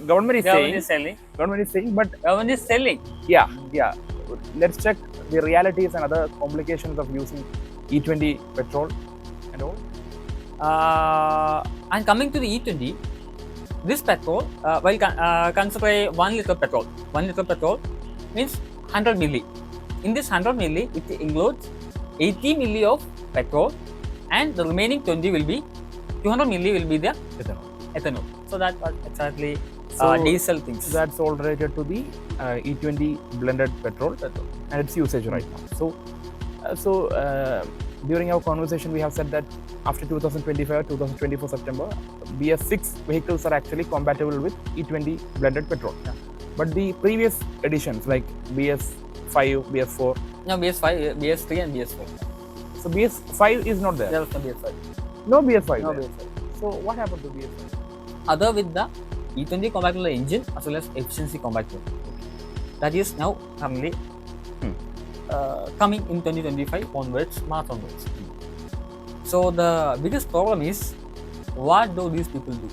Government is selling. but Government is selling. yeah. Let's check the realities and other complications of using E20 petrol and all. And coming to the E20, this petrol, consider 1 liter petrol. 1 liter petrol means 100 milli. In this 100 milli, it includes 80 milli of petrol, and the remaining 20 will be 200 milli will be the ethanol. So that was exactly diesel things. That's all related to the E20 blended petrol and its usage right now. So during our conversation, we have said that after 2025, 2024 September, BS6 vehicles are actually compatible with E20 blended petrol. Yeah. But the previous editions like BS5, BS4. No, BS5, BS3 and BS4. So BS5 is not there. There was no BS5. No BS5. No there. BS5. So what happened to BS5? Other with the E20 compatible engine as well as efficiency compatible. That is now currently coming in 2025 onwards, March onwards. So the biggest problem is, what do these people do?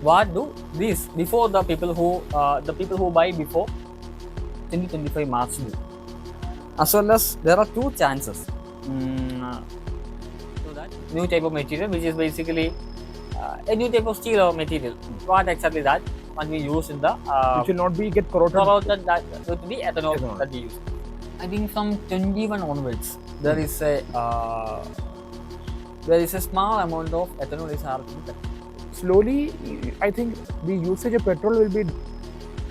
What do these before the people who buy before 2025 March do? As well as there are two chances. So that new type of material, which is basically a new type of steel or material. What exactly that? What we use in the it should not be get corroded. That would be ethanol that we use. I think from 21 onwards, there is a small amount of ethanol is added to the petrol. Slowly, I think the usage of petrol will be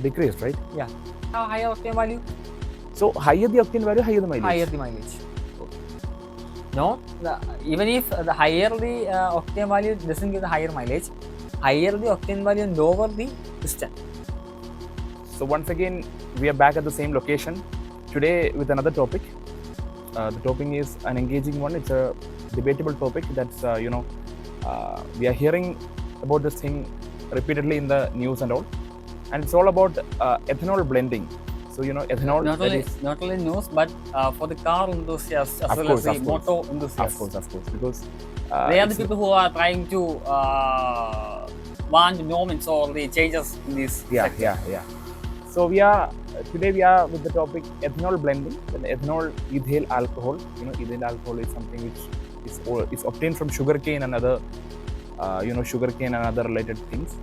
decreased, right? Yeah. Higher octane value. So higher the octane value, higher the mileage. Higher the mileage. No, even if the higher the octane value doesn't give the higher mileage, higher the octane value and lower the piston. So once again, we are back at the same location today with another topic. The topic is an engaging one. It's a debatable topic. That's we are hearing about this thing repeatedly in the news and all, and it's all about ethanol blending. So ethanol. Not only news, but for the car enthusiasts as well as the motor enthusiasts. Of course, because they are the people who are trying to want the norms or the changes in this. Yeah. So today we are with the topic ethanol blending. And ethanol ethyl alcohol. Ethyl alcohol is something which is obtained from sugarcane and other sugarcane and other related things.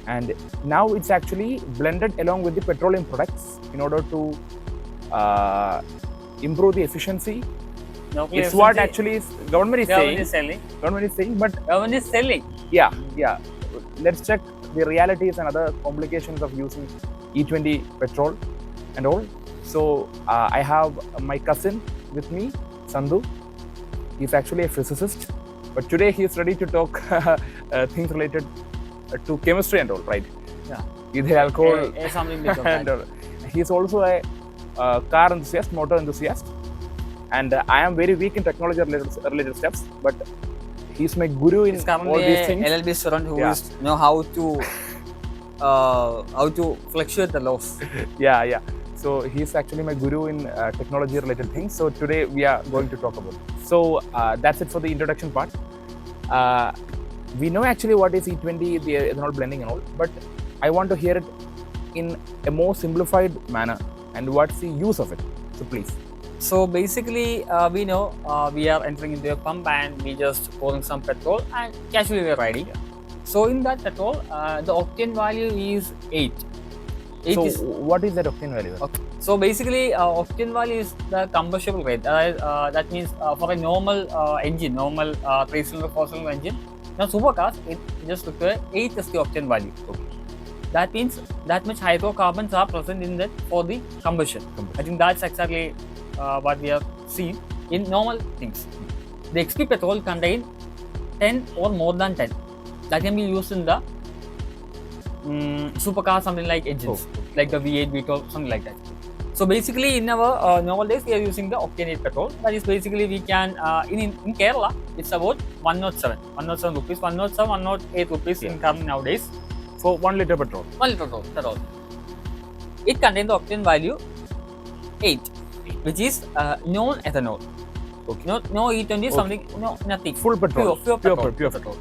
And now it's actually blended along with the petroleum products in order to improve the efficiency. It's what actually government is saying. Government is saying, but government is selling. Yeah. Let's check the realities and other complications of using E20 petrol and all. So I have my cousin with me, Sandhu. He's actually a physicist, but today he's ready to talk things related to chemistry and all, right? Yeah. Ethyl alcohol. Something And he's also a car enthusiast, motor enthusiast, and I am very weak in technology related steps. But he's my guru in all these things. LLB student who know how to fluctuate the laws. Yeah. So he's actually my guru in technology related things. So today we are going to talk about it. So that's it for the introduction part. We know actually what is E20, the ethanol blending and all, but I want to hear it in a more simplified manner and what's the use of it. So please. So basically, we know we are entering into a pump and we just pouring some petrol and casually we are riding. So in that petrol, the octane value is 8. What is that octane value? Okay. So basically, octane value is the combustible rate. That means for a normal engine, normal 3-cylinder, 4-cylinder engine. Now supercars, it just requires 8 as the octane value. Okay. That means that much hydrocarbons are present in that for the combustion. I think that's exactly what we have seen in normal things. The XP petrol contain 10 or more than 10. That can be used in the supercar, something like engines, like the V8, V12, something like that. So basically, in our normal days, we are using the octane petrol. That is basically we can in Kerala, it's about 107 rupees, 107, 108 rupees in current nowadays. For 1 liter petrol. 1 liter petrol. It contains the octane value 8, which is non-ethanol. Okay. No E20 something, no nothing. Full petrol. Pure petrol.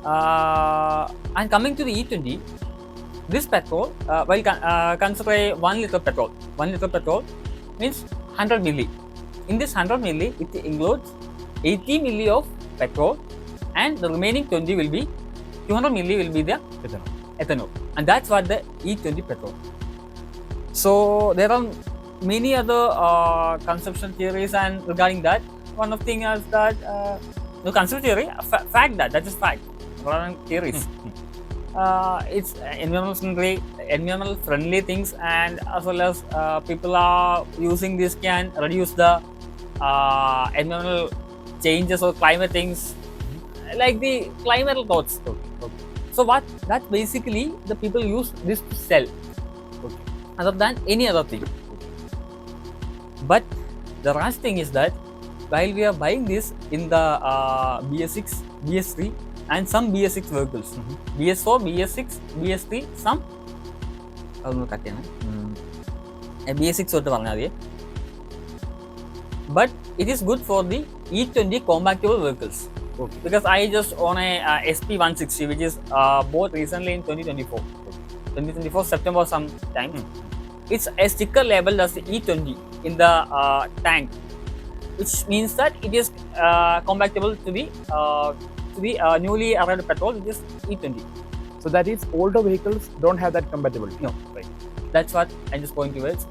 And coming to the E20, this petrol, consider a 1 liter petrol. 1 liter petrol means 100 milli. In this 100 milli, it includes 80 milli of petrol, and the remaining 20 will be 200 milli will be the ethanol, and that's what the E20 petrol. So there are many other consumption theories, and regarding that, one of the things is that the consumption theory, fact that is fact, rather than theories. It's environmental friendly things, and as well as people are using this can reduce the environmental changes or climate things, like the climate thoughts. So what that basically the people use this to sell, other than any other thing. But the last thing is that while we are buying this in the BS6, BS3 and some BS6 vehicles, BS4, BS6, BS3, some BS6 but it is good for the E20 compatible vehicles. Because I just own a SP160 which is bought recently in 2024. 2024 September sometime. It's a sticker labeled as the E20 in the tank, which means that it is compatible to the newly arrived petrol, which is E20. So that is older vehicles don't have that compatibility. No, right. That's what I'm just going towards.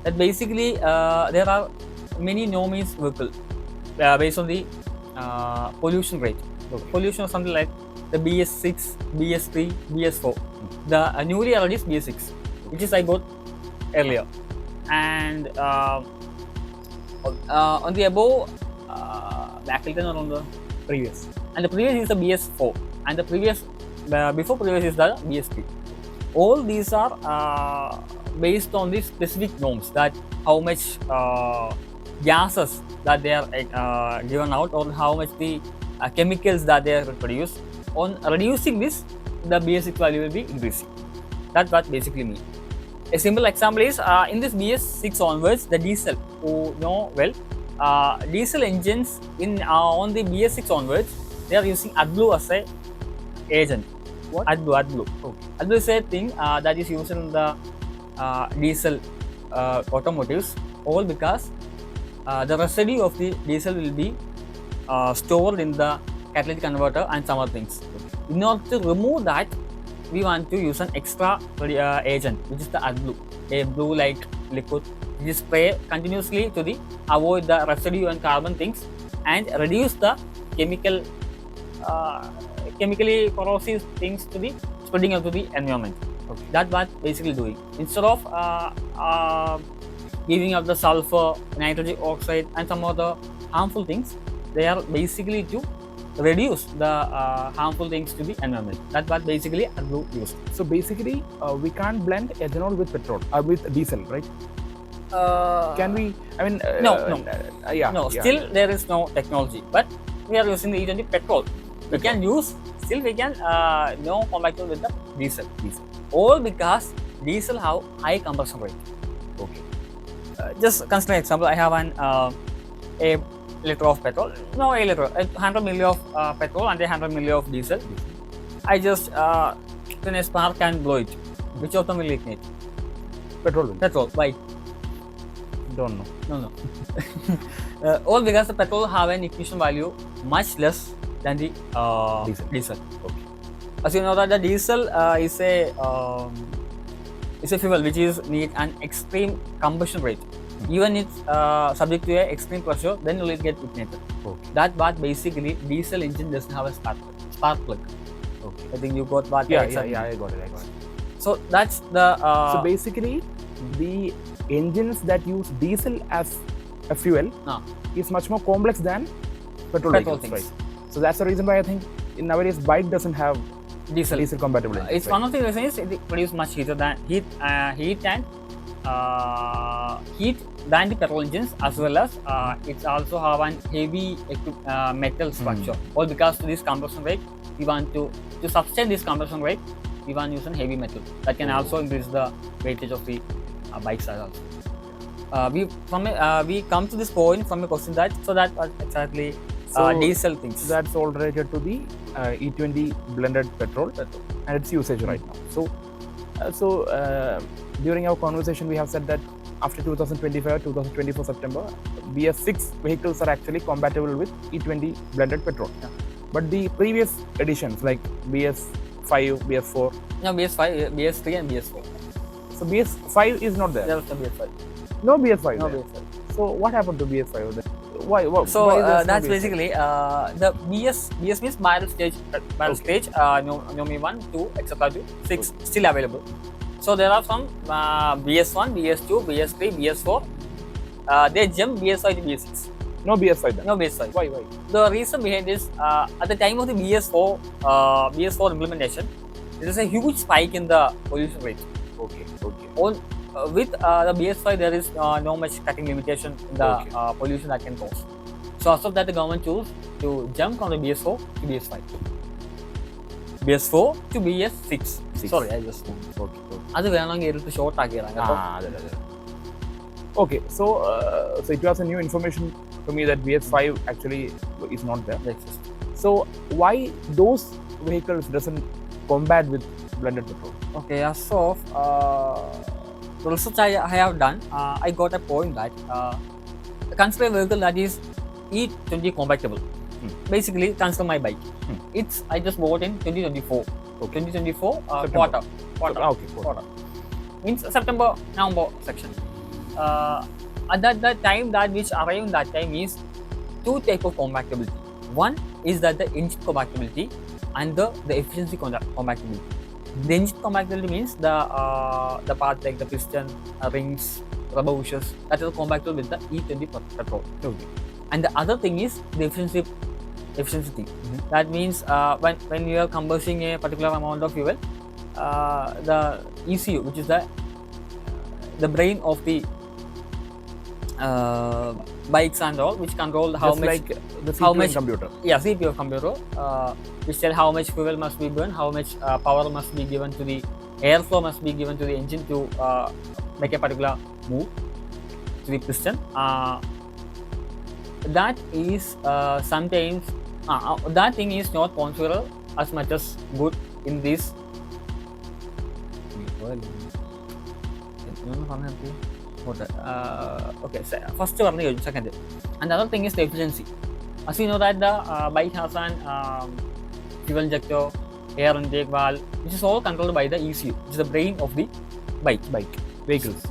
That basically there are many norms vehicle based on the pollution rate. Pollution is something like the BS6, BS3, BS4. The newly arrived is BS6, which is I got earlier. And on the above, Backleton or on the previous. And the previous is the BS4, and the previous before previous is the BS3. All these are based on the specific norms, that how much gases that they are given out, or how much the chemicals that they are produced. On reducing this, the BS6 value will be increasing. That's what basically means. A simple example is in this BS6 onwards, the diesel. Who know well, diesel engines in on the BS6 onwards, they are using AdBlue as a agent. What? AdBlue. AdBlue is a thing that is used in the diesel automotives, all because the residue of the diesel will be stored in the catalytic converter and some other things. In order to remove that, we want to use an extra agent, which is the AdBlue, a blue-like liquid, which is spray continuously to the avoid the residue and carbon things and reduce the chemically corrosive things to the spreading out to the environment. That's what basically doing. Instead of giving up the sulfur, nitrogen oxide, and some other harmful things, they are basically to reduce the harmful things to the environment. That's what basically AdBlue used. So basically, we can't blend ethanol with petrol, with diesel, right? Can we? I mean, No. Still, there is no technology, but we are using the E20 petrol. We can use. Still, we can no compatible with the diesel. All because diesel have high combustion rate. Just consider an example. I have a liter of petrol. No, a liter. 100 milli of petrol and 100 milli of diesel. I just turn a spark and blow it. Which of them will ignite? Petrol. Petrol. Why? Don't know. No. All because the petrol have an ignition value much less than the diesel. As you know that the diesel is a fuel which is need an extreme combustion rate. Even it's subject to a extreme pressure, then will it get ignited. That what basically diesel engine doesn't have a spark plug. I think you got what? Yeah, I got it. So that's the. So basically, the engines that use diesel as a fuel is much more complex than petrol vehicles, right? So that's the reason why I think in nowadays bike doesn't have diesel compatible engines. It's one of the reasons it produces much heat than heat than the petrol engines, as well as it's also have an heavy metal structure. All because to this combustion rate, we want to sustain this combustion rate, we want to use a heavy metal that can also increase the weightage of the bikes as also. We come to this point from a question that exactly diesel things. That's all related to the E20 blended petrol and its usage right now. So during our conversation, we have said that after 2025, 2024 September, BS6 vehicles are actually compatible with E20 blended petrol. Yeah. But the previous editions like BS5, BS4, No, BS5, BS3 and BS4. so BS5 is not there. There was no BS5. No BS5 No there. BS5. So what happened to BS5 then? Why So why there's no that's BS5? basically the BS means barrel stage, stage, NOMI 1, 2, etc. to 6 still available. So there are some BS1, BS2, BS3, BS4. They jump BS5 to BS6. No BS5 then. No BS5. Why? The reason behind this, at the time of the BS4 implementation, there is a huge spike in the pollution rate. Okay. With the BS5, there is no much cutting limitation in the pollution that can cause. So as of that, the government chose to jump from the BS4 to BS5. BS4 to BS6. Sorry, I just. Okay. അത് വേണമെങ്കിൽ എടുത്ത് short ആക്കിയതാണ് കേട്ടോ. Okay, so it was a new information to me that BS5 actually is not there. So why those vehicles doesn't combat with blended petrol? Okay, as of the research I have done, I got a point that consider a vehicle that is E20 compatible. Basically, consider my bike. I just bought in 2024. 2024 quarter. Quarter. Means September, November section. At that time, that which arrived that time is two type of compatibility. One is that the engine compatibility and the efficiency compatibility. The engine compatibility means the part like the piston, rings, rubber bushings that is compatible with the E20 petrol. Okay. And the other thing is the efficiency thing. That means when you are combusting a particular amount of fuel, the ECU, which is the brain of the bikes and all, which control how Just much, like the CPU computer. Yeah, CPU of computer, which tell how much fuel must be burned, how much power must be given to the airflow must be given to the engine to make a particular move to the piston. That is sometimes that thing is not configured as much as good in this. Okay, first one, second. And the other thing is the efficiency. As you know that the bike has an fuel injector, air intake valve, which is all controlled by the ECU, which is the brain of the vehicles.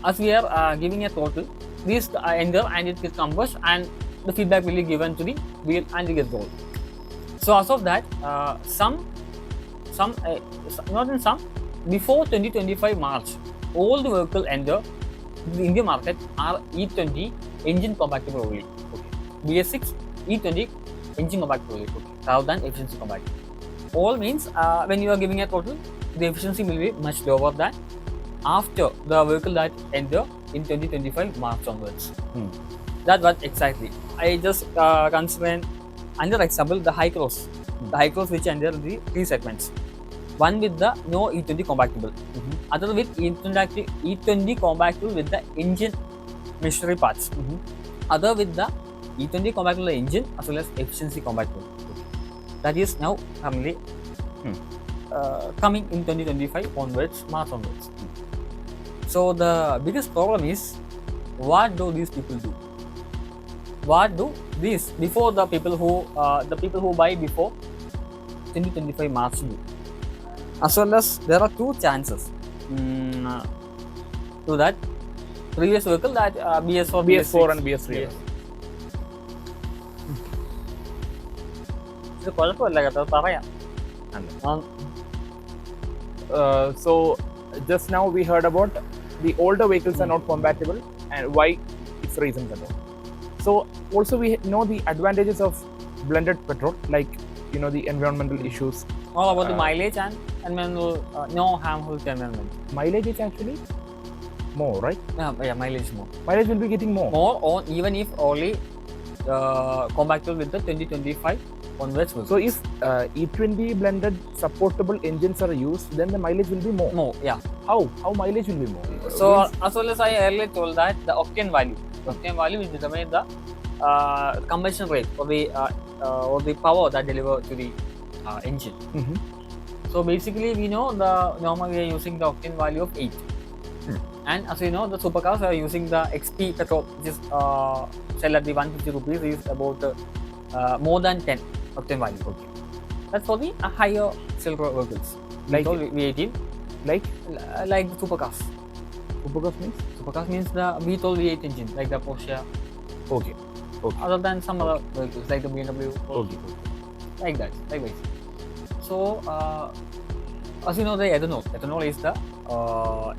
As we are giving a throttle, these enter and it gets combust and the feedback will be given to the wheel and it gets rolled. So as of that, before 2025 March, all the vehicles enter the Indian market are E20 engine compatible only. Okay. BS6 E20 engine compatible only. Okay. Rather than efficiency compatible. All means when you are giving a throttle, the efficiency will be much lower than after the vehicle that enter in 2025 March onwards. That was exactly. I just consider under example the high cross. The high cross which enter the 3 segments. One with the no E20 compatible. Other with E20 compatible with the engine machinery parts. Other with the E20 compatible engine as well as efficiency compatible. That is now currently coming in 2025 onwards, March onwards. So the biggest problem is, what do these people do? What do these before the people who buy before 2025 March do? As well as there are 2 chances to that previous vehicle that BS4 and BS3. ഇത് കുഴപ്പമില്ല കേട്ടോ, പറയാം. So just now we heard about the older vehicles are not compatible and why its reasons and all. So also we know the advantages of blended petrol, like the environmental issues. All about the mileage and environmental, no harmful to environment. Mileage is actually more, right? Yeah, mileage more. Mileage will be getting more. More on even if only compatible with the 2025 onwards. So if E20 blended supportable engines are used, then the mileage will be more. More, yeah. How mileage will be more? So as well as I earlier told that the octane value will determine the combustion rate or the power that deliver to the engine. Mhm. So basically, we know normally we are using the octane value of 8. And as we know, the supercars are using the XP petrol, which is sell at the 150 rupees, is about more than 10 octane value. Okay. That's for the higher silver vehicles. Like V18, like like the supercars. Supercars means? Supercars means the V12 V8 engine, like the Porsche. Okay. Okay. Other than some other vehicles, like the BMW. Okay. Like that, likewise. So, as you know, the ethanol. Ethanol is the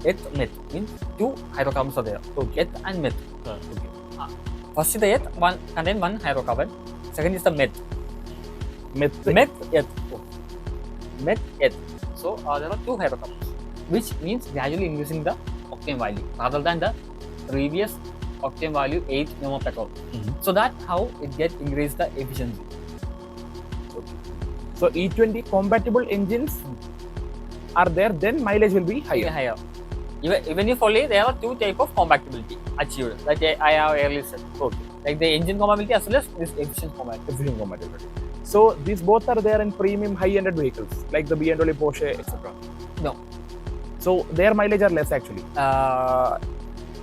eth meth, means 2 hydrocarbons are there. Okay. Eth and meth. Okay. First is the eth, contain 1 hydrocarbon. Second is the meth. Meth. Meth, eth. Meth, eth. So, there are 2 hydrocarbons, which means gradually increasing the octane value rather than the previous octane value 8 normal petrol. So that's how it get increase the efficiency. So E20 compatible engines are there, then mileage will be higher. Higher. Even if only there are 2 type of compatibility achieved, that I have earlier said. Okay. Like the engine compatibility as well as this efficient compatibility. Efficient compatibility. So these both are there in premium high-ended vehicles like the BMW, Porsche, etc. No. So their mileage are less actually.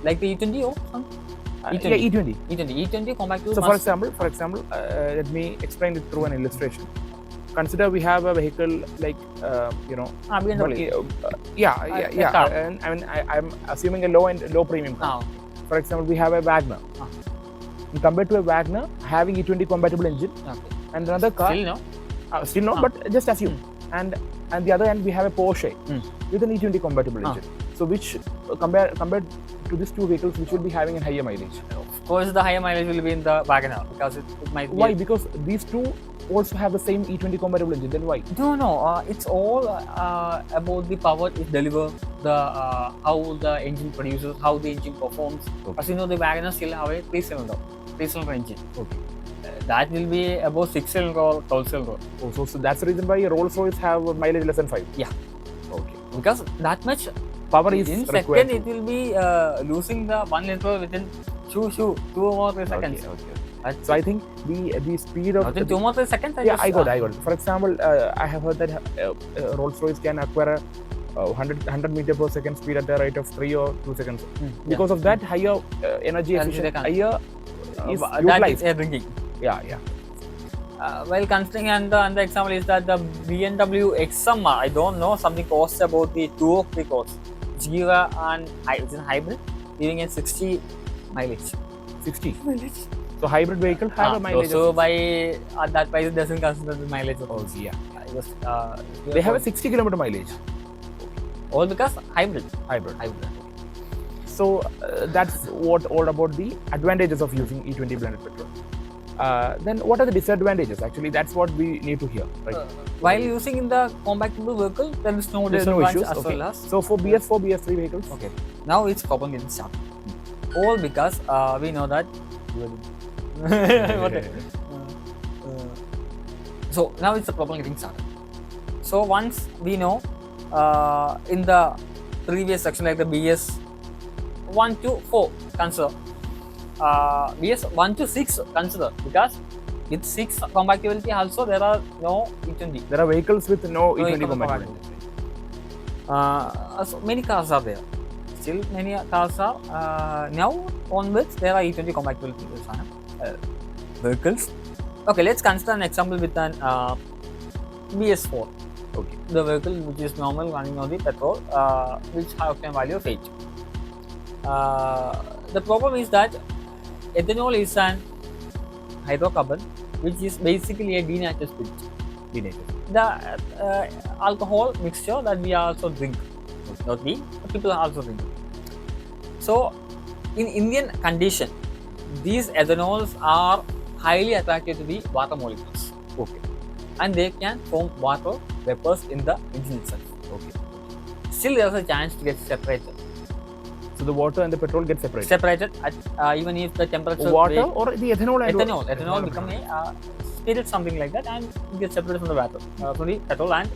Like the E20 or something? Yeah, E20. E20 compatible. So for example, let me explain it through an illustration. Consider we have a vehicle like BMW. yeah. And I mean, I'm assuming a low premium car. For example, we have a Wagner. Compared to a Wagner having E20 compatible engine, and another car. Still no, but just assume. And the other end we have a Porsche with an E20 compatible engine. So which compared to these 2 vehicles, which will be having a higher mileage? Of course, the higher mileage will be in the Wagner because it might be. Why? Because these 2 also have the same E20 compatible engine. Then why? No. It's all about the power it delivers, the how the engine produces, how the engine performs. Okay. As you know, the Wagner still have a 3-cylinder engine. Okay. That will be about 6-cylinder or 12-cylinder. Oh, so that's the reason why Rolls-Royce have mileage less than 5. Yeah. Okay. Because that much power is in required. second it will be losing the 1 liter within 2 or 3 seconds. Okay. So I think the speed of within 2 or 3 seconds. I got it. For example, I have heard that Rolls-Royce can acquire 100 meter per second speed at a rate of 3 or 2 seconds. Because of that, higher energy efficient, higher is utilized. That is drinking. Yeah. Well, considering and the example is that the BMW XM, I don't know something costs about the 2 or 3 crores. It's a hybrid, giving a 60 mileage. 60 mileage. So hybrid vehicle have a mileage. So by at that price, it doesn't consider the mileage. Yeah. It was, they have a 60 kilometer mileage. All because hybrid. So that's all about the advantages of using E20 blended petrol. Then what are the disadvantages? Actually, that's what we need to hear. Right? While using in the compatible vehicle, there is no disadvantage as well as. So for BS4, BS3 vehicles? Okay. Now it's problem getting started. All because we know that. So now it's the problem getting started. So once we know in the previous section like the BS 1 to 4 consider, BS 1 to 6 consider, because with 6 compatibility also there are no E20. There are vehicles with no E20 compatibility. So many cars are there. Still many cars are now onwards there are E20 compatibility vehicles. Okay, let's consider an example with an BS4. Okay. The vehicle which is normal running on the petrol, which have octane value of 8. The problem is that ethanol is an hydrocarbon which is basically a denatured spirit. The alcohol mixture that we also drink, not we, but people also drink. So, in Indian condition, these ethanols are highly attracted to the water molecules. Okay. And they can form water vapors in the engine itself. Okay. Still, there is a chance to get separated. So the water and the petrol get separated. Separated at even if the temperature. Water or the ethanol and ethanol become a spirit, something like that, and it gets separated from the water, from the petrol, and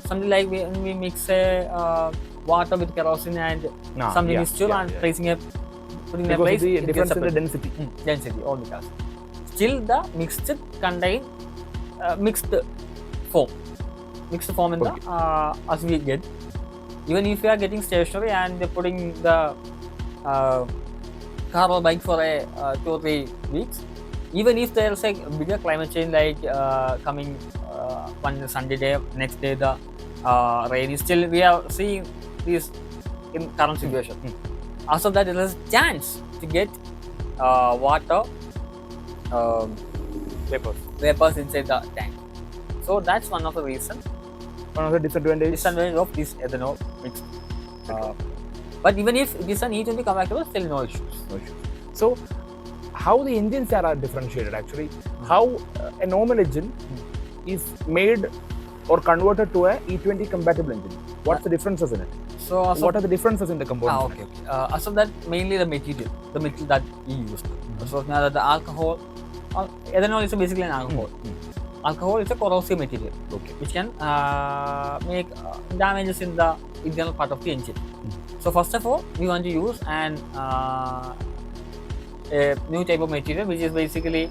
something like when we mix water with kerosene and something mixture and placing a putting a place. The difference in the density. Density, all because. still the mixed contain mixed form in the as we get. Even if you are getting stationary and putting the car or bike for a 2 or 3 weeks, even if there is a bigger climate change like coming one Sunday day, next day the rain is still, we are seeing this in current situation. Also that there is a chance to get water vapors inside the tank. So that's one of the reasons. One of the disadvantage of this ethanol mixed. But even if it is an E20 compatible, still no issues. So how the engines are differentiated actually? How a normal engine is made or converted to a E20 compatible engine? What's the differences in it? So what are the differences in the components? So that mainly the material that we used. So now the alcohol, ethanol is basically an alcohol. Alcohol is a corrosive material, which can make damages in the internal part of the engine. So first of all, we want to use a new type of material, which is basically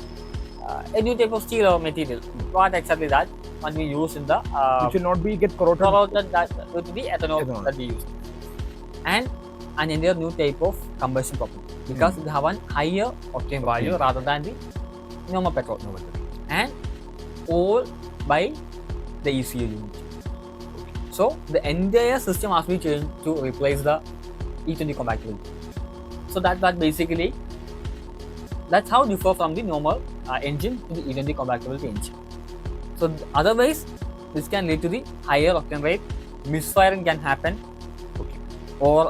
a new type of steel or material. What exactly that when we use in the which will not be get corroded that with the ethanol that we use, and an entire new type of combustion property, because they have a higher octane value rather than the normal petrol. And all by the ECU unit. So the entire system has been changed to replace the E20 compatibility. So that basically, that's how differ from the normal engine to the E20 compatibility engine. So otherwise, this can lead to the higher octane rate, misfiring can happen, or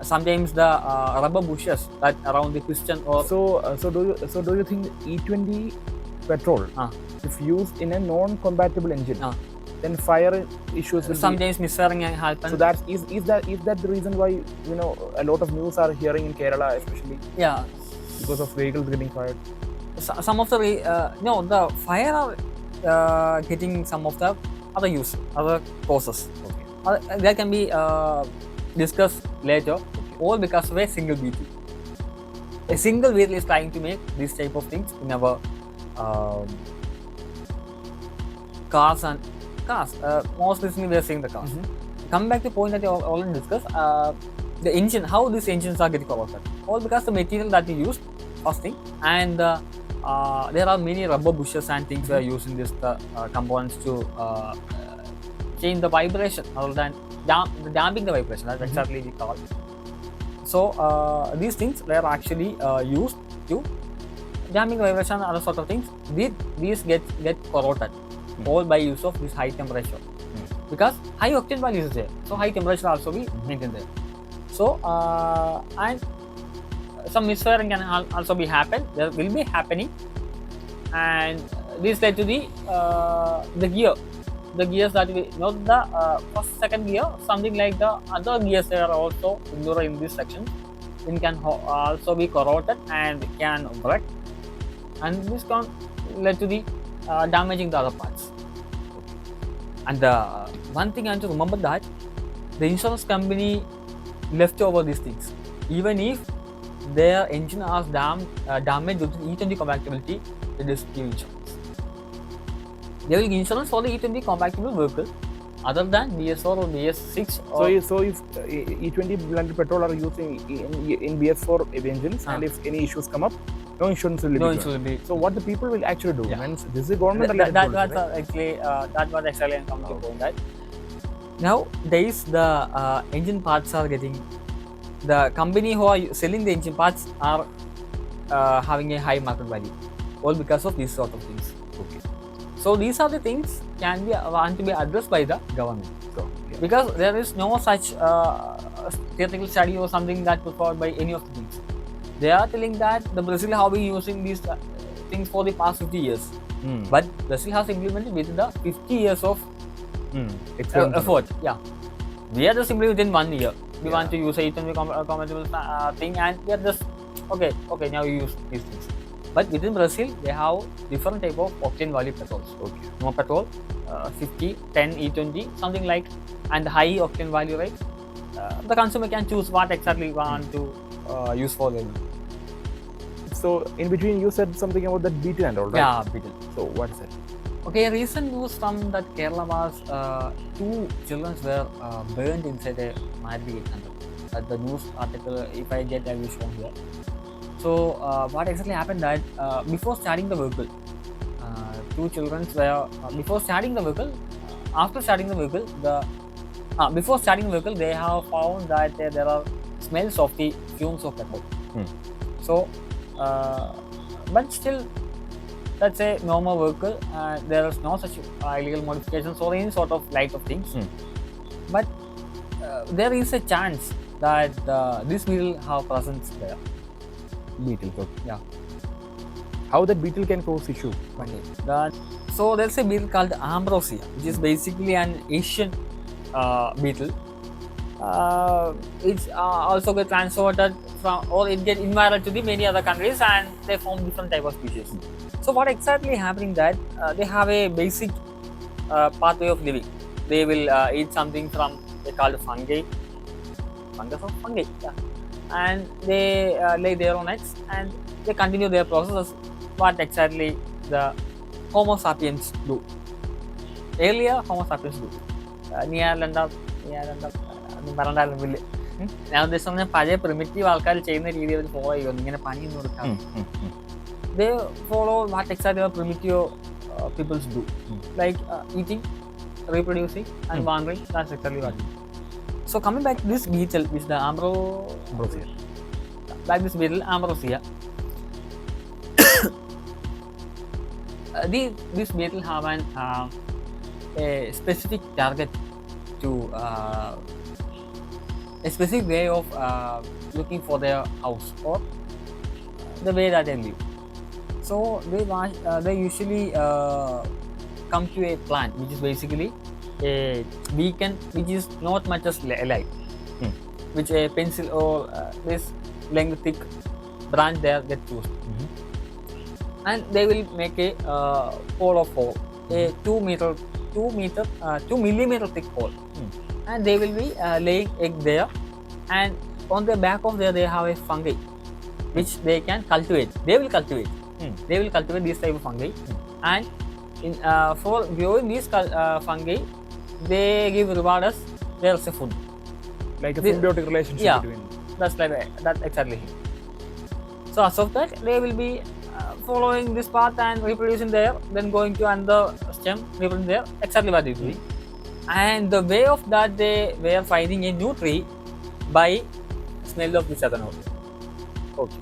sometimes the rubber bushes that around the piston. Or so do you think E20 petrol, if used in a non-compatible engine, then fire issues will sometimes misfiring can happen. So that is that the reason why a lot of news are hearing in Kerala, especially because of vehicles getting fired? Some of the the fire are getting some of the other causes. That can be discussed later. All because of a single vehicle. A single vehicle is trying to make this type of things in our cars. Most recently we are seeing the cars. Come back to the point that you already discussed, the engine, how these engines are getting corroded. All because the material that we use, first thing, and there are many rubber bushes and things we are using this components to change the vibration other than damping the vibration. That's exactly we call. So these things they are actually used to damping vibration and other sort of things. These get corroded all by use of this high temperature, because high octane value is there, so high temperature also be maintained there. So and some misfiring can also be happen. There will be happening, and this led to the gears that we not the first second gear, something like the other gears that are also included in this section. It can also be corroded and can break, and this can lead to the damaging the other parts. And one thing I have to remember that the insurance company left over these things. Even if their engine has damaged with E20 compatibility, it is give insurance. They will give insurance for the E20 compatible vehicle other than BS4 or BS6. So if E20 blended petrol are using in BS4 engines, and if any issues come up, no insurance will be. So what the people will actually do? Means this is a government. That was actually I'm coming to point that. Nowadays the engine parts are getting, the company who are selling the engine parts are having a high market value, all because of these sort of things. So these are the things want to be addressed by the government, because there is no such theoretical study or something that was forward by any of the things. They are telling that the Brazil have been using these things for the past 50 years, but Brazil has implemented within the 50 years of effort. We are just simply within 1 year. We want to use a E20 compatible thing, and we are just okay. Now you use these things. But within Brazil, they have different type of octane value petrols. No petrol, 50, 10, E20, something like, and high octane value rate. The consumer can choose what exactly want to use for them. So in between, you said something about that beetle and all, right? Yeah, beetle. So what is it? Okay, recent news from that Kerala was two children were burned inside a Maruti 800. The news article, if I get, I will show here. So what exactly happened that before starting the vehicle, two children were before starting the vehicle. After starting the vehicle, before starting the vehicle, they have found that there are smells of the fumes of petrol. So, but still, that's a normal vehicle. There is no such illegal modifications or any sort of light of things. But there is a chance that this will have presence there. Beetle. Okay. Yeah. How that beetle can cause issue? Okay. So there's a beetle called ambrosia, which is basically an Asian beetle. It's also get transported from, or it get invited to the many other countries, and they form different type of species. So what exactly happening that they have a basic pathway of living. They will eat something from, they called fungi, yeah. And they lay their own eggs and they continue their processes. What exactly the Homo sapiens do. Earlier, Homo sapiens do. ഒന്നും പറഞ്ഞില്ല. ഞാൻ ഉദ്ദേശിച്ചത് പഴയ primitive ആൾക്കാർ ചെയ്യുന്ന രീതിയിൽ follow ചെയ്യുന്നു, ഇങ്ങനെ പണിയൊന്നും കൊടുക്കാം. They follow what exactly the primitive peoples do, like eating, reproducing, and wandering. That's exactly what. So coming back to this beetle, which the ambrosia, like this beetle ambrosia, this beetle have a specific target to a specific way of looking for their house or the way that they live. So they usually come to a plant which is basically a beacon which is not much as light, which a pencil or this length thick branch there get used, and they will make a hole of hole, a 2 millimeter thick hole, and they will be laying egg there, and on the back of there they have a fungi which they can cultivate. They will cultivate these type of fungi, and for growing these fungi, they give reward as there's a food, like a symbiotic relationship between. That's like that exactly. So as of that, they will be following this path and reproducing there, then going to another stem, reproducing there, exactly what they do. And the way of that, they were finding a new tree by smell of this ethanol. Okay.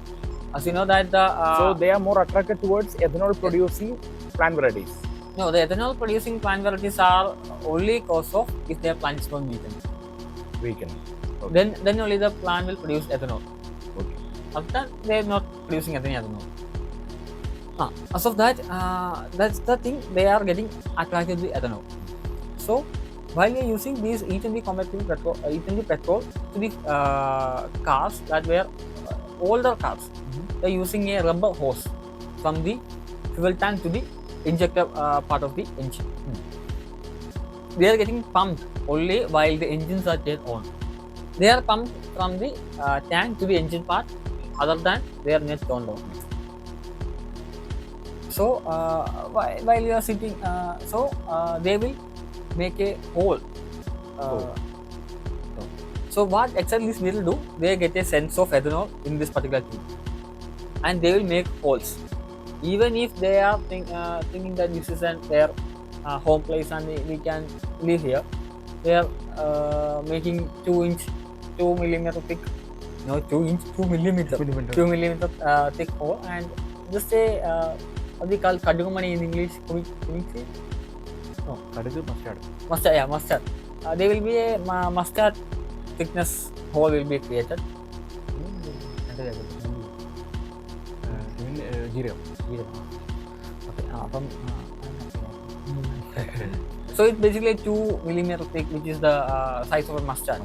As you know that so they are more attracted towards ethanol producing plant varieties. No, the ethanol producing plant varieties are only cause of if their plant is not Weaken. Okay. Then only the plant will produce ethanol. Okay. After that, they are not producing any ethanol. As of that, that's the thing, they are getting attracted to ethanol. So while we are using these E20 petrol to the cars that were older cars, they are using a rubber hose from the fuel tank to the injector part of the engine. They are getting pumped only while the engines are turned on. They are pumped from the tank to the engine part, other than they are not turned on. So while you are sitting, they will make a hole. So what exactly this beetle do? They get a sense of ethanol in this particular tube, and they will make holes. Even if they are thinking that this is their home place and we can live here, they are making 2 millimeter thick, no 2 millimeter thick hole, and just a what we call kadugumani in English. No, mustard. Yeah, mustard. There will be a mustard thickness hole will be created. Okay. So it's basically 2 millimeter thick, which is the size of a mustard.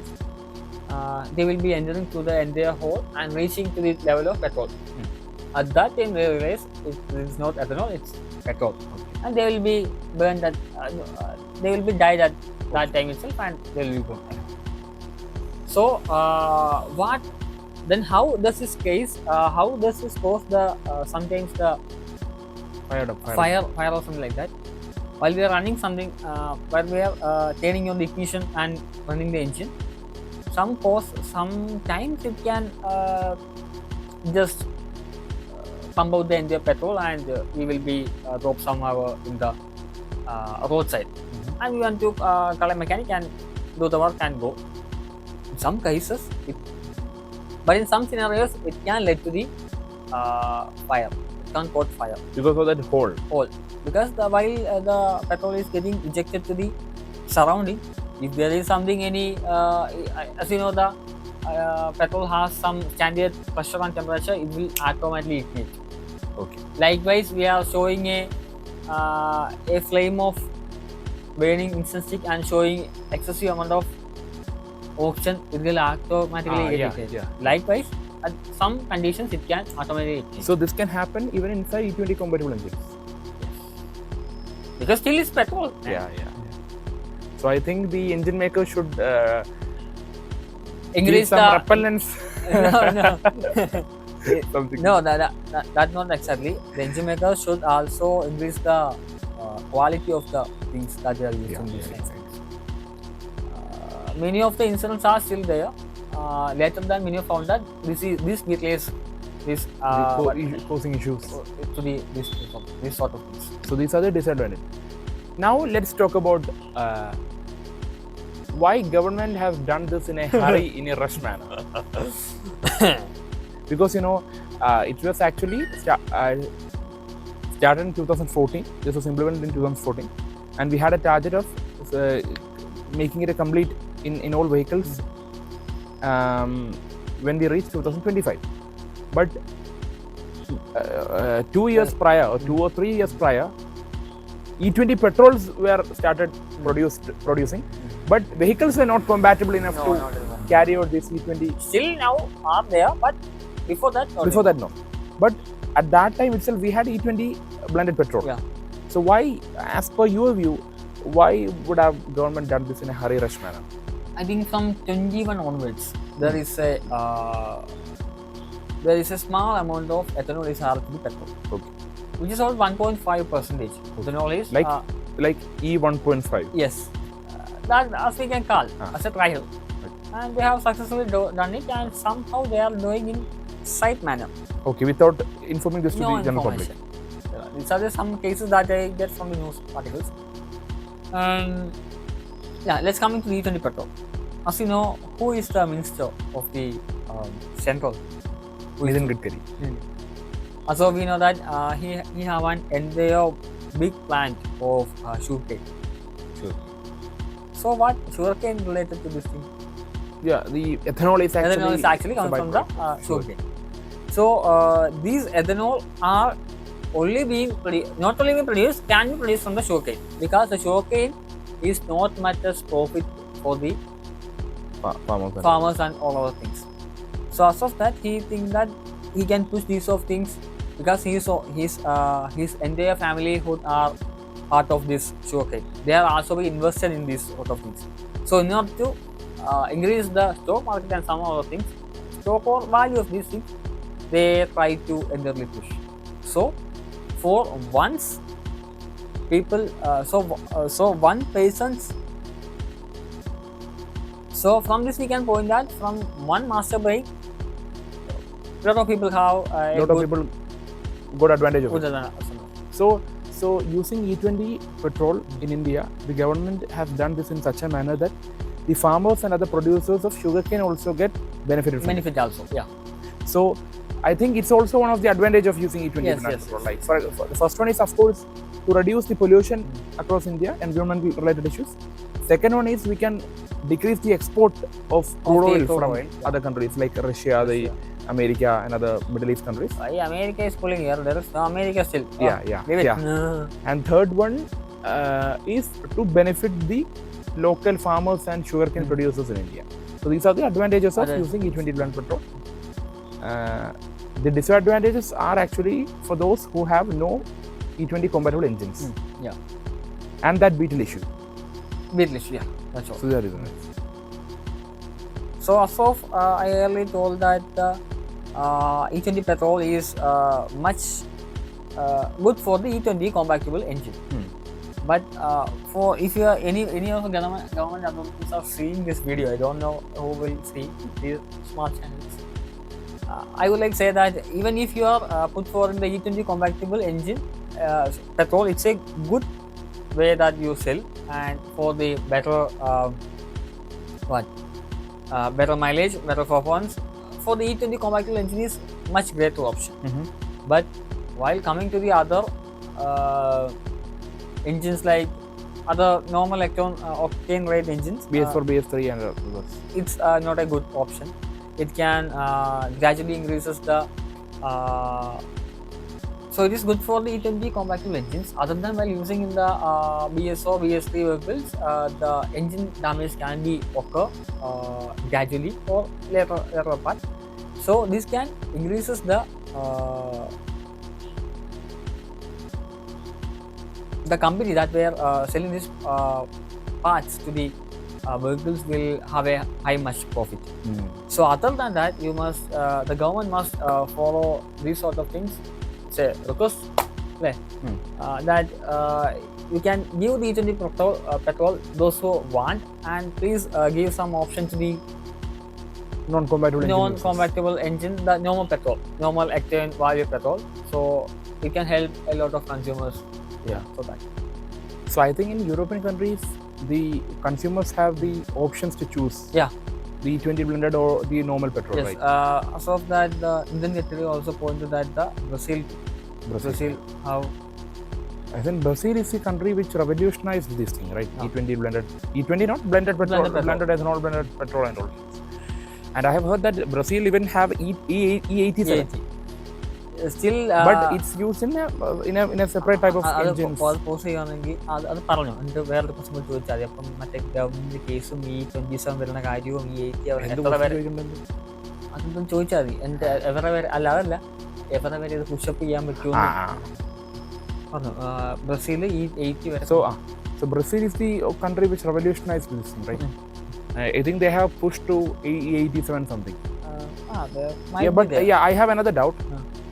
They will be entering through the entire hole and reaching to the level of petrol. At that time, they realize it is not ethanol; it's petrol, and they will be burned. They will be died at that time itself, and they will be gone. So what then how does this case? How does this cause the sometimes the fire or something like that? While we are running something, while we are turning on the ignition and running the engine, sometimes it can just pump out the entire petrol and we will be dropped somewhere in the roadside. And we want to call a mechanic and do the work and go. In some cases, but in some scenarios, it can lead to the fire. It can cause fire. Because of that hole. Because while the petrol is getting ejected to the surrounding, if there is something as you know, the petrol has some standard pressure and temperature, it will automatically ignite. Okay. Likewise, we are showing a flame of burning incense stick and showing excessive amount of oxygen, it will automatically ignite. Likewise, at some conditions, it can automatically ignite. So this can happen even inside E20 compatible engines. Because still it's petrol. Yeah. So I think the engine maker should increase some the repellents. No, that not exactly. The engine maker should also increase the quality of the things that they are using these days. Many of the incidents are still there. Later than many have found that this replace this causing issues to this sort of things. So these are the disadvantages. Now let's talk about why government has done this in a hurry, in a rush manner. Because it was actually started in 2014. This was implemented in 2014, and we had a target of making it a complete in all vehicles when we reach 2025. But 2 years prior, or 2 or 3 years prior, E20 petrols were started producing, but vehicles were not compatible enough to carry out this E20. Still now are there, but before that, no. But at that time itself, we had E20 blended petrol. Yeah. So why, as per your view, why would have government done this in a hurry rush manner? I think from 21 onwards, there is a small amount of ethanol is added to the petrol. Okay. Which is all 1.5%. Ethanol is like E1.5. Yes, that as we can call as a trial, and they have successfully done it, and somehow they are doing in site manner. Okay, without informing this to the general public. These are some cases that I get from the news articles. Let's come into E20 petrol. As you know, who is the minister of the central? Nitin Gadkari. So we know that he have an entire big plant of sugarcane. Sure. So what sugarcane related to this thing? Yeah, the ethanol is actually coming from the sugarcane. So these ethanol are only being not only being produced, can be produced from the sugarcane, because the sugarcane is not much as profit for the farmers and all other things. So as of that, he thinks that he can push these sort of things because his entire familyhood are part of this sugarcane. They are also be invested in these sort of things. So in order to increase the stock market and some other things, stock or value of these things, they try to entirely push. So for once people, so one person's. So from this we can point that from one master brain, a lot of people have people got advantage of it. So using E20 petrol in India, the government has done this in such a manner that the farmers and other producers of sugarcane also get benefited from benefit also. Yeah. So I think it's also one of the advantage of using E20 petrol. Like for the first one is, of course, to reduce the pollution across India, environmental related issues. Second one is we can decrease the export of crude oil from other countries like Russia, America and other Middle East countries. America is pulling here. There is no America still. Yeah. And third one is to benefit the local farmers and sugarcane producers in India. So these are the advantages of using E20 blend petrol. The disadvantages are actually for those who have no E20 compatible engines. And that beetle issue. Yeah, that's all. So that is it. So as of I earlier told that E20 petrol is much good for the E20 compatible engine. But for if you are any of the government authorities are seeing this video, I don't know who will see these smart channels. I would like to say that even if you are put for in the E20 compatible engine petrol, it's a good way that you sell and for the better better mileage, better performance. For the E20 compatible engine is much greater option. But while coming to the other engines like other normal octane rate engines, BS4, BS3 and others. It's not a good option. It can gradually increases the so it is good for the E20 compatible engines. Other than while using in the BS4, BS3 vehicles, the engine damage can be occur gradually or later part. So this can increases the company that were selling these parts to the vehicles will have a high much profit. So other than that, you must the government must follow these sort of things. Say request that you can give the E20 petrol those who want, and please give some option to the non-compatible engine, the normal petrol, normal octane value petrol. So it can help a lot of consumers. For that. So I think in European countries, the consumers have the options to choose. The E20 blended or the normal petrol, Yes. right? As of that, the Indian Italy also pointed that the Brazil how I think Brazil is the country which revolutionized this thing, right? E20 blended, E20 not blended petrol, blended ethanol, blended petrol and all. And I have heard that Brazil even have E80. Still, but it's used in a separate type of engines. Pause ചെയ്യുകയാണെങ്കിൽ അത് പറഞ്ഞു എന്നിട്ട് വേറൊരു question ചോദിച്ചാൽ മതി. അപ്പം മറ്റേ government കേസും E27 വരുന്ന കാര്യവും അതൊന്നും ചോദിച്ചാൽ മതി. എന്നിട്ട് എവരെ വരെ അല്ലാതല്ല എവരെ വരെ ഇത് പുഷപ്പ് ചെയ്യാൻ പറ്റുമോ പറഞ്ഞു. ബ്രസീൽ E80 വരെ. So Brazil is the country which revolutionized this thing, right? I think they have pushed to E87 something. I have another doubt.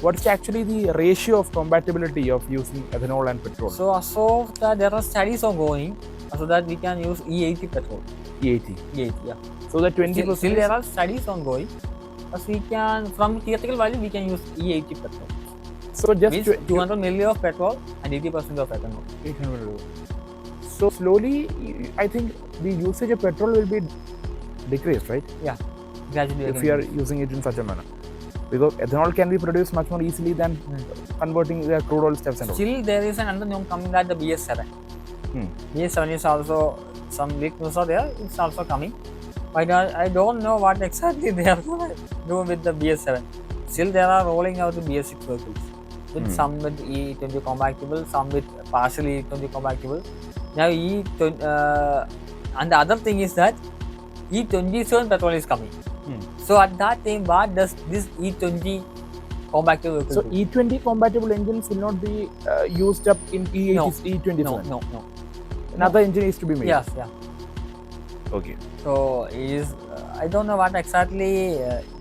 What's actually the ratio of compatibility of using ethanol and petrol? So that there are studies ongoing so that we can use E80 petrol. E80, yeah. So that 20%. Still there are studies ongoing. As we can, from theoretical value, we can use E80 petrol. So just means 200 milli of petrol and 80% of ethanol. 800. So slowly, I think the usage of petrol will be decreased, right? Yeah, gradually. If we are using it in such a manner, because ethanol can be produced much more easily than converting the crude oil steps and all. Still, there is another new coming that the BS7. BS7 is also some leak news are there. It's also coming. But I don't know what exactly they are going to do with the BS7. Still, they are rolling out the BS6 vehicles. With some with E20 compatible, some with partially E20 compatible. Now and the other thing is that E27 petrol is coming. So at that time, what does this E20 compatible vehicle So do? E20 compatible engines will not be used up in E27. No. Another engine is to be made. Yes. Okay. So I don't know what exactly.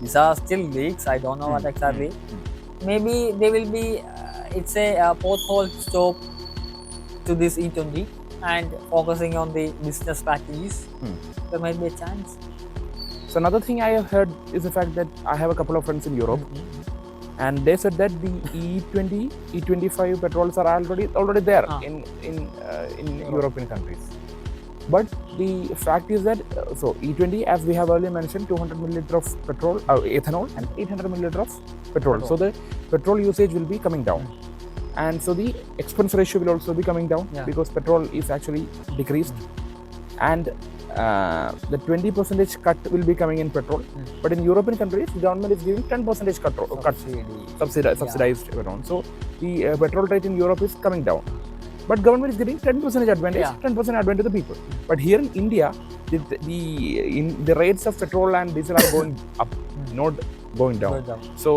These are still leaks. I don't know what exactly. Maybe they will be. It's a porthole stop to this E20 and focusing on the business strategies. There might be a chance. So another thing I have heard is the fact that I have a couple of friends in Europe, and they said that the E20, E25 petrols are already there in European countries. But the fact is that so E20, as we have earlier mentioned, 200 milliliter of petrol, ethanol, and 800 milliliter of petrol. So the petrol usage will be coming down, and so the expense ratio will also be coming down because petrol is actually decreased, and the 20% cut will be coming in petrol. But in European countries, the government is giving 10% cut subsidized petrol. So the petrol rate in Europe is coming down. But government is giving 10% advantage, 10% advantage to the people. But here in India, the rates of petrol and diesel are going up, not going down. So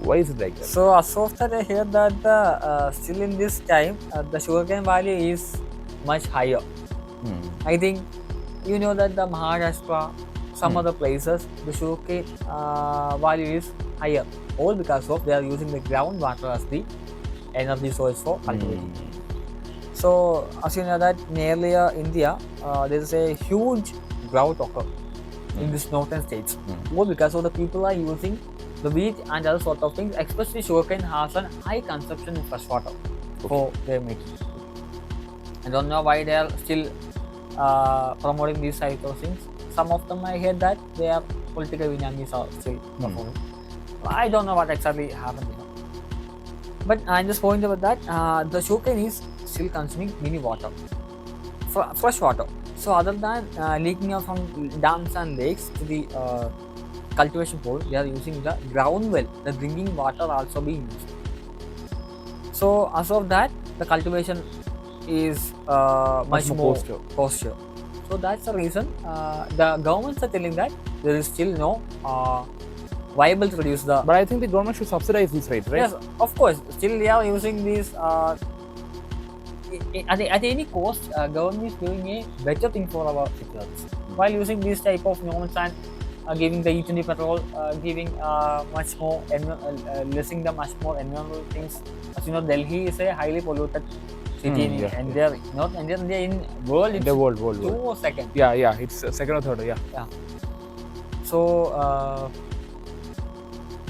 why is it like that? So as of that, I hear that still in this time, the sugarcane value is much higher. I think you know that the Maharashtra, some other places the sugarcane value is higher, all because of they are using the groundwater as the energy source for cultivating. So as you know that in earlier India, there is a huge drought occur in these northern states. All because of the people are using the wheat and other sort of things, especially sugarcane has a high consumption in fresh water for their making. I don't know why they are still promoting these types of things. Some of them I heard that their political enemies are still performing. I don't know what exactly happened. But I'm just pointing about that the sugarcane is still consuming many water, fresh water. So other than leaking out from dams and lakes to the cultivation pole, they are using the ground well, the drinking water also being used. So as of that, the cultivation is much more costlier. So that's the reason the governments are telling that there is still no viable to reduce the. But I think the government should subsidize these rates, right? Yes, of course. Still they are using these at any cost. Government is doing a better thing for our citizens while using these type of norms and giving the E20 petrol, giving much more, listing the much more environmental things. As you know, Delhi is a highly polluted city in India, not India, in world. It's the world. 2 or second. Yeah, it's second or third. Yeah. So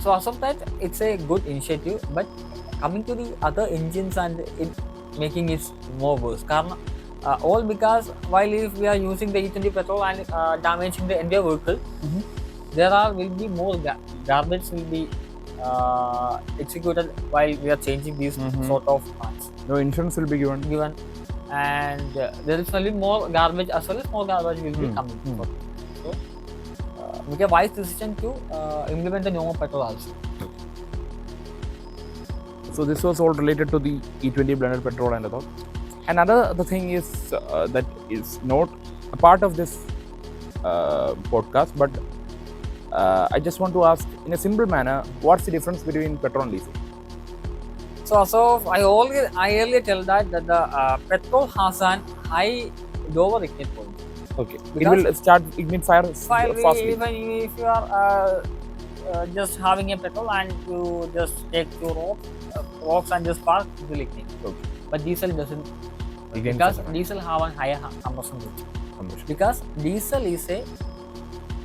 as of that, it's a good initiative. But coming to the other engines and it making it more worse. All because while if we are using the E20 petrol and damaging the entire vehicle, there will be more garbage will be executed while we are changing these sort of parts. No insurance will be given, and there is only more garbage as well as more garbage will be coming. So make a wise decision to implement the normal petrol also. So this was all related to the E20 blended petrol and all. Another the thing is that is not a part of this podcast, but I just want to ask in a simple manner, what's the difference between petrol and diesel? So I earlier tell that the petrol has an high lower ignite point. Okay. It will ignite fire fastly. Even if you are just having a petrol and you just take two rocks and just spark, it will ignite. Okay. But diesel doesn't. Because diesel have a higher combustion rate. Because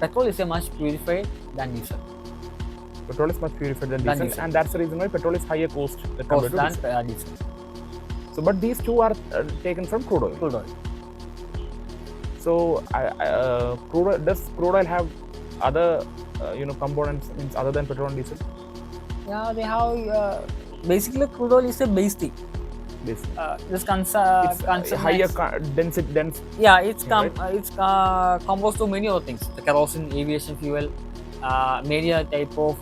petrol is a much purified than diesel. Petrol is much purified than diesel, and that's the reason why petrol is higher cost than diesel. So, but these two are taken from crude oil. So, does crude oil have other components other than petrol and diesel? Yeah, they have. Basically, crude oil is a base thing. This it's higher dense. Yeah, it's composed of many other things. The kerosene, aviation fuel, many other type of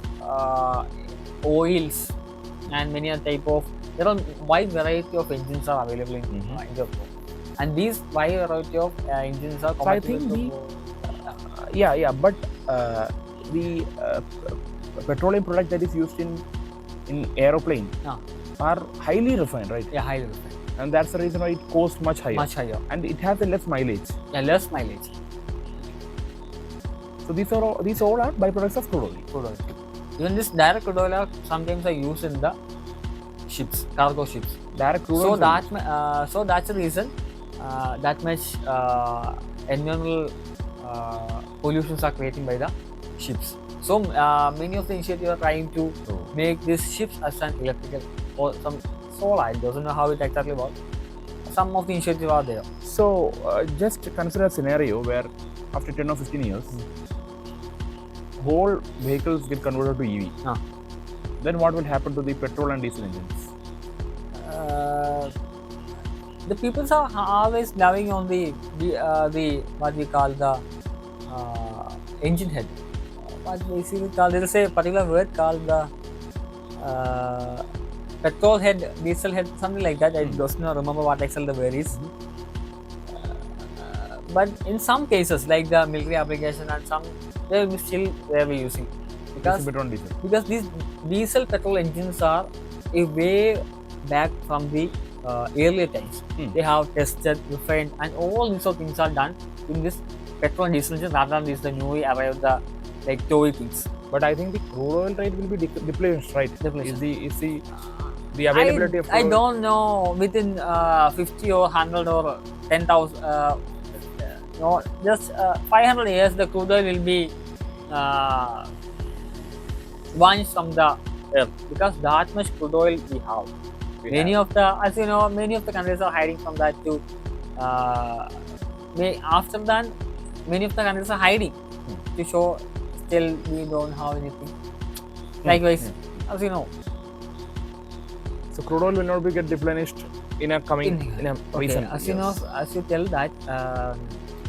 oils, and many other type of. There are wide variety of engines are available in India, and these wide variety of engines are. So I think but the petroleum product that is used in aeroplane. Are highly refined, right? Yeah, highly refined. And that's the reason why it costs much higher. And it has a less mileage. Yeah, less mileage. So these all are byproducts of crude oil. Even this direct crude oil sometimes are used in the ships, cargo ships. Direct crude oil. So that's the reason that much environmental pollutions are created by the ships. So many of the initiatives are trying to make these ships as an electrical or some solar. I don't know how it exactly works. Some of the initiatives are there. So just consider a scenario where after 10 or 15 years, whole vehicles get converted to EV. Then what will happen to the petrol and diesel engines? The people are always loving on the what we call the engine head. What basically called, there is a particular word called the petrol head, diesel head, something like that. I don't remember what exactly the word is. But in some cases, like the military application and some, they will still be using because these diesel petrol engines are a way back from the earlier times. They have tested, refined, and all these sort of things are done in this petrol and diesel engine rather than these the newly arrived the like toy things. But I think the crude oil rate will be depleted, right? Depletion. Is the availability of I crude oil? don't know within 50 or 100 or 10,000 no, just 500 years the crude oil will be vanished from the earth because that much crude oil we have. Many of the, as you know, many of the countries are hiding from that too. After that, many of the countries are hiding to show still we don't have anything. Likewise, as you know. So crude oil will not be get replenished in a coming in a recent As you years. know, as you tell that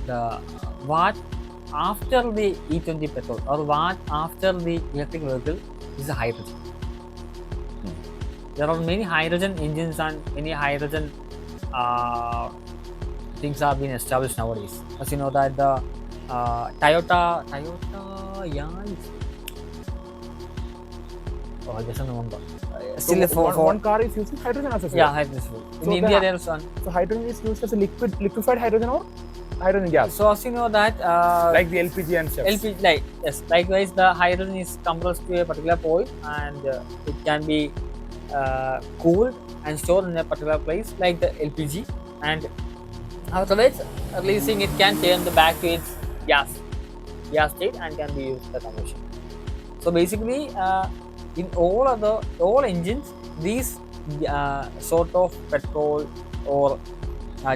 the what after the E20 petrol or what after the electric vehicle is a hydrogen. There are many hydrogen engines and many hydrogen things have been established nowadays. As you know that the Toyota, Yaris. Oh, I doesn't remember. Still, So one car is using hydrogen as a fuel. yeah, hydrogen. In So India, there's one. So hydrogen is used as a liquefied hydrogen or hydrogen gas, So as you know that like the LPG and stuff. LPG, like yes, likewise the hydrogen is compressed to a particular point and it can be cooled and stored in a particular place like the LPG, and afterwards releasing it can turn the back to its gas state and can be used for combustion. So basically in all engines these sort of petrol or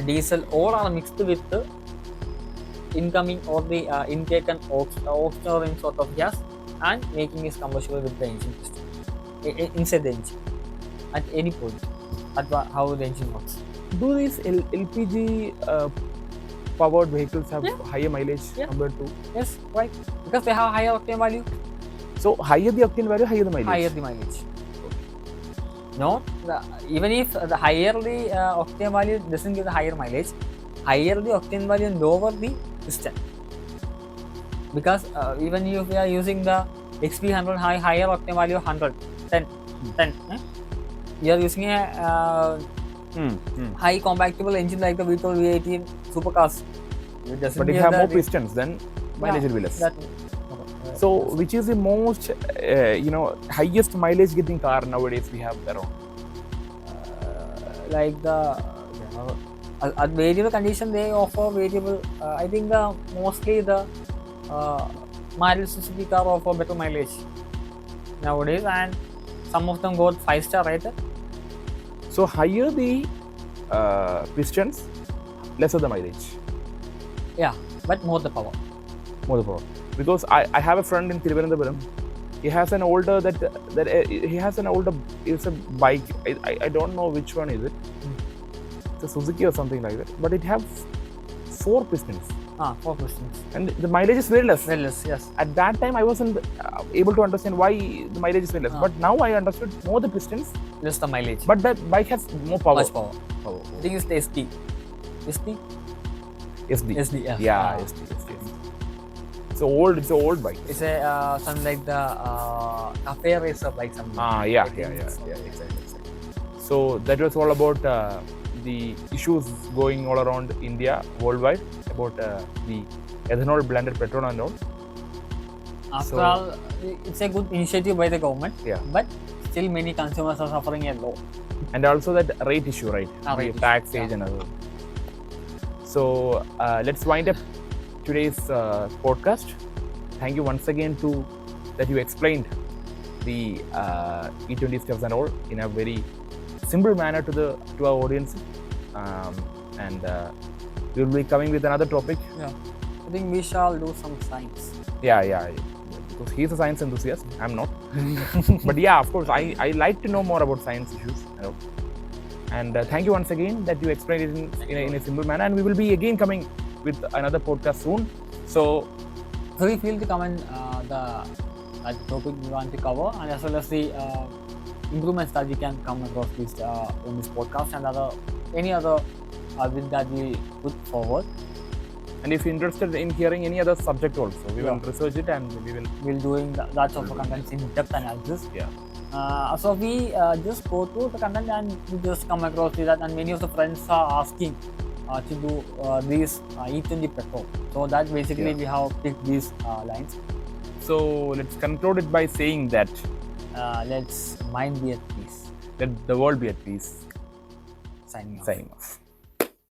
diesel all are mixed with the incoming or the intaken oxygen sort of gas and making it combustible with the engine piston inside the engine at any point at how the engine works. Do these LPG powered vehicles have higher mileage compared to? Yes, right. Because they have higher octane value. So higher the octane value, higher the mileage. Higher the mileage. Not even if the higher the octane value doesn't give the higher mileage, higher the octane value, lower the piston. Because even if we are using the XP100 higher octane value 100, 10, we are using a high compactable engine like the V12, V18 supercars. But if you have more pistons, then mileage will be less. So, which is the most, highest mileage getting car nowadays we have around? Like the at variable condition they offer variable. I think mostly the Maruti Suzuki car offer better mileage nowadays, and some of them got 5-star rated. So higher the pistons, lesser the mileage. Yeah, but more the power. More the power. Because I have a friend in Thiruvananthapuram. He has an older it's a bike. I don't know which one is it. It's a Suzuki or something like that. But it has 4 pistons. 4 pistons. And the mileage is very less. Very less, yes. At that time, I wasn't able to understand why the mileage is very less. But now I understood more the pistons, less the mileage. but the bike has more power. Much power. I think it's the SD. SD? SD. SD, yeah. Yeah, SD. It's an old bike. It's a something like the cafe racer, like something. Yeah, exactly. So that was all about the issues going all around India, worldwide, about the ethanol blended petrol and all. After all, it's a good initiative by the government. Yeah. But still many consumers are suffering a lot. And also that rate issue, right? Rate The tax age and other. So let's wind up today's podcast. Thank you once again that you explained the E20 stuff and all in a very simple manner to our audience, and we will be coming with another topic. Yeah, I think we shall do some science. Yeah. Because he's a science enthusiast, I'm not. But yeah, of course, I like to know more about science issues. And thank you once again that you explained it in a simple manner. And we will be again coming with another podcast soon. So we feel to comment the topic we want to cover, and as well as the improvements that we can come across in this podcast and any other with that we put forward. And if you're interested in hearing any other subject also, we will research it and we'll doing that sort of content in depth analysis. Yeah. So we just go through the content and we just come across with that, and many of the friends are asking to do these E20 petrol. So that basically Yeah. we have picked these lines. So let's conclude it by saying that Let's mind be at peace. let the world be at peace. Signing off. Signing off.